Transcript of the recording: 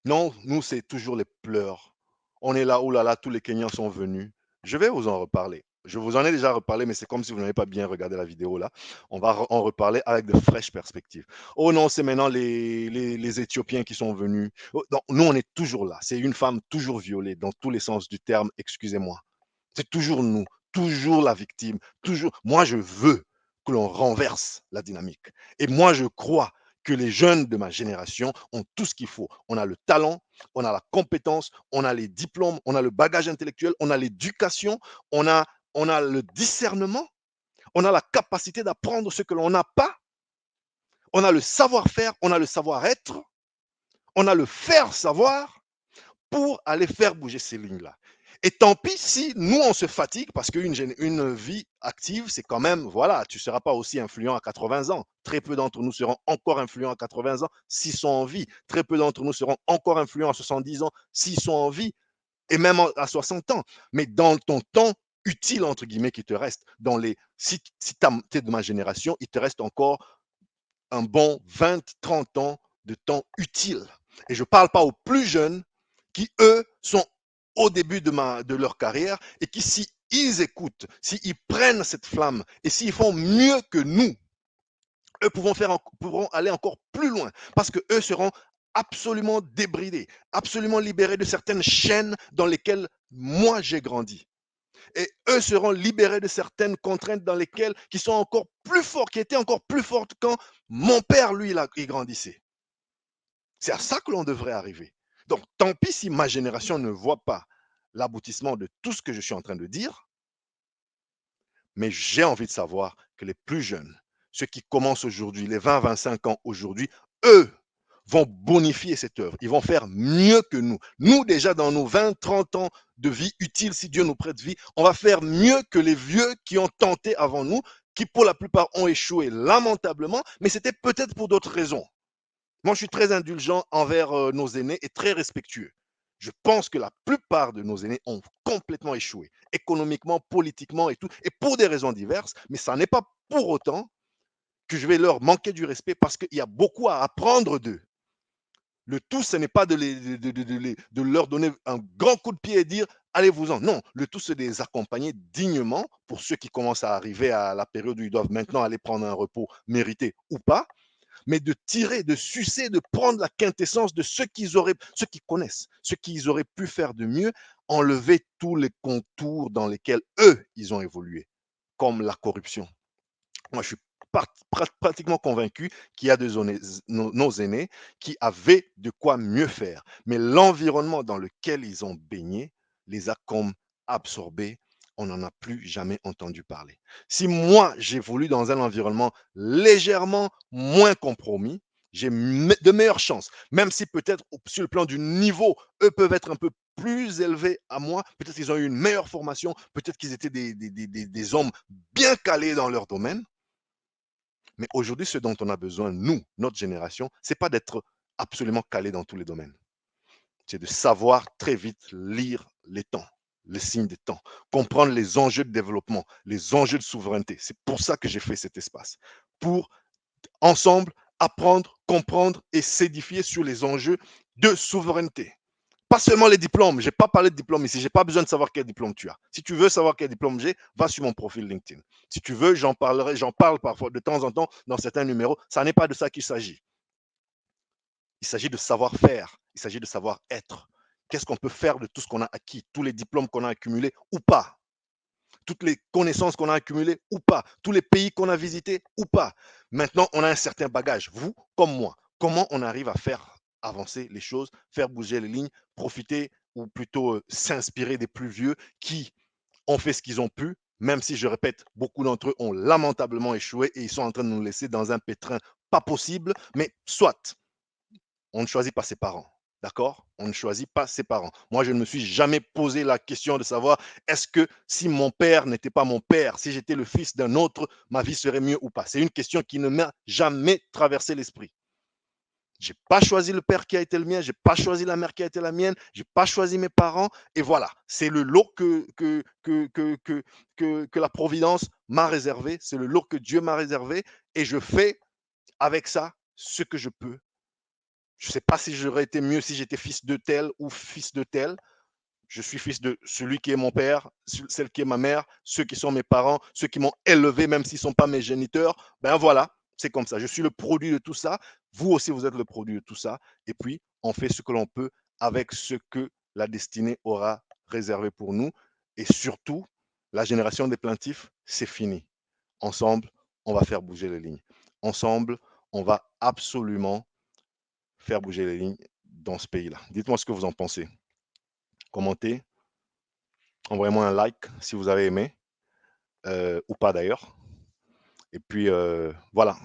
Non, nous, c'est toujours les pleurs. On est là, oh là là, tous les Kenyans sont venus. Je vais vous en reparler. Je vous en ai déjà reparlé, mais c'est comme si vous n'avez pas bien regardé la vidéo là. On va en reparler avec de fraîches perspectives. Oh non, c'est maintenant les Éthiopiens qui sont venus. Oh, non, nous, on est toujours là. C'est une femme toujours violée dans tous les sens du terme, excusez-moi. C'est toujours nous, toujours la victime, toujours. Moi, je veux que l'on renverse la dynamique. Et moi, je crois que les jeunes de ma génération ont tout ce qu'il faut. On a le talent, on a la compétence, on a les diplômes, on a le bagage intellectuel, on a l'éducation, on a, on a le discernement, on a la capacité d'apprendre ce que l'on n'a pas, on a le savoir-faire, on a le savoir-être, on a le faire savoir pour aller faire bouger ces lignes-là. Et tant pis si nous, on se fatigue parce qu'une vie active, c'est quand même, voilà, tu ne seras pas aussi influent à 80 ans. Très peu d'entre nous seront encore influents à 80 ans s'ils sont en vie. Très peu d'entre nous seront encore influents à 70 ans s'ils sont en vie et même à 60 ans. Mais dans ton temps utile, entre guillemets, qui te reste, si tu es de ma génération, il te reste encore un bon 20, 30 ans de temps utile. Et je ne parle pas aux plus jeunes qui, eux, sont au début de leur carrière et qui, si ils écoutent, s'ils prennent cette flamme et s'ils font mieux que nous, eux pourront aller encore plus loin parce que eux seront absolument débridés, absolument libérés de certaines chaînes dans lesquelles moi j'ai grandi. Et eux seront libérés de certaines contraintes dans lesquelles qui sont encore plus fortes, qui étaient encore plus fortes quand mon père, lui, il grandissait. C'est à ça que l'on devrait arriver. Donc, tant pis si ma génération ne voit pas l'aboutissement de tout ce que je suis en train de dire, mais j'ai envie de savoir que les plus jeunes, ceux qui commencent aujourd'hui, les 20-25 ans aujourd'hui, eux vont bonifier cette œuvre. Ils vont faire mieux que nous. Nous, déjà, dans nos 20-30 ans de vie utile, si Dieu nous prête vie, on va faire mieux que les vieux qui ont tenté avant nous, qui pour la plupart ont échoué lamentablement, mais c'était peut-être pour d'autres raisons. Moi, je suis très indulgent envers nos aînés et très respectueux. Je pense que la plupart de nos aînés ont complètement échoué, économiquement, politiquement et tout, et pour des raisons diverses, mais ça n'est pas pour autant que je vais leur manquer du respect parce qu'il y a beaucoup à apprendre d'eux. Le tout, ce n'est pas de leur donner un grand coup de pied et dire allez-vous-en. Non, le tout, c'est de les accompagner dignement pour ceux qui commencent à arriver à la période où ils doivent maintenant aller prendre un repos mérité ou pas, mais de tirer, de sucer, de prendre la quintessence de ce qu'ils connaissent, ce qu'ils auraient pu faire de mieux, enlever tous les contours dans lesquels eux, ils ont évolué, comme la corruption. Moi, je suis pratiquement convaincu qu'il y a nos aînés qui avaient de quoi mieux faire. Mais l'environnement dans lequel ils ont baigné les a comme absorbés. On n'en a plus jamais entendu parler. Si moi, j'évolue dans un environnement légèrement moins compromis, j'ai de meilleures chances. Même si peut-être sur le plan du niveau, eux peuvent être un peu plus élevés à moi, peut-être qu'ils ont eu une meilleure formation, peut-être qu'ils étaient des hommes bien calés dans leur domaine. Mais aujourd'hui, ce dont on a besoin, nous, notre génération, c'est pas d'être absolument calé dans tous les domaines. C'est de savoir très vite lire les temps, les signes des temps, comprendre les enjeux de développement, les enjeux de souveraineté. C'est pour ça que j'ai fait cet espace. Pour ensemble apprendre, comprendre et s'édifier sur les enjeux de souveraineté. Pas seulement les diplômes. Je n'ai pas parlé de diplôme ici. Je n'ai pas besoin de savoir quel diplôme tu as. Si tu veux savoir quel diplôme j'ai, va sur mon profil LinkedIn. Si tu veux, j'en parlerai, j'en parle parfois de temps en temps dans certains numéros. Ça n'est pas de ça qu'il s'agit. Il s'agit de savoir-faire. Il s'agit de savoir-être. Qu'est-ce qu'on peut faire de tout ce qu'on a acquis, tous les diplômes qu'on a accumulés ou pas, toutes les connaissances qu'on a accumulées ou pas, tous les pays qu'on a visités ou pas. Maintenant, on a un certain bagage, vous comme moi. Comment on arrive à faire avancer les choses, faire bouger les lignes, profiter ou plutôt s'inspirer des plus vieux qui ont fait ce qu'ils ont pu, même si, je répète, beaucoup d'entre eux ont lamentablement échoué et ils sont en train de nous laisser dans un pétrin pas possible, mais soit, on ne choisit pas ses parents. D'accord? On ne choisit pas ses parents. Moi, je ne me suis jamais posé la question de savoir est-ce que si mon père n'était pas mon père, si j'étais le fils d'un autre, ma vie serait mieux ou pas. C'est une question qui ne m'a jamais traversé l'esprit. J'ai pas choisi le père qui a été le mien, j'ai pas choisi la mère qui a été la mienne, j'ai pas choisi mes parents, et voilà. C'est le lot que la Providence m'a réservé, c'est le lot que Dieu m'a réservé, et je fais avec ça ce que je peux Je ne sais pas si j'aurais été mieux si j'étais fils de tel ou fils de tel. Je suis fils de celui qui est mon père, celle qui est ma mère, ceux qui sont mes parents, ceux qui m'ont élevé, même s'ils ne sont pas mes géniteurs. Ben voilà, c'est comme ça. Je suis le produit de tout ça. Vous aussi, vous êtes le produit de tout ça. Et puis, on fait ce que l'on peut avec ce que la destinée aura réservé pour nous. Et surtout, la génération des plaintifs, c'est fini. Ensemble, on va faire bouger les lignes. Ensemble, on va absolument faire bouger les lignes dans ce pays-là. Dites-moi ce que vous en pensez. Commentez, envoyez-moi un like si vous avez aimé, ou pas d'ailleurs. Et puis, voilà.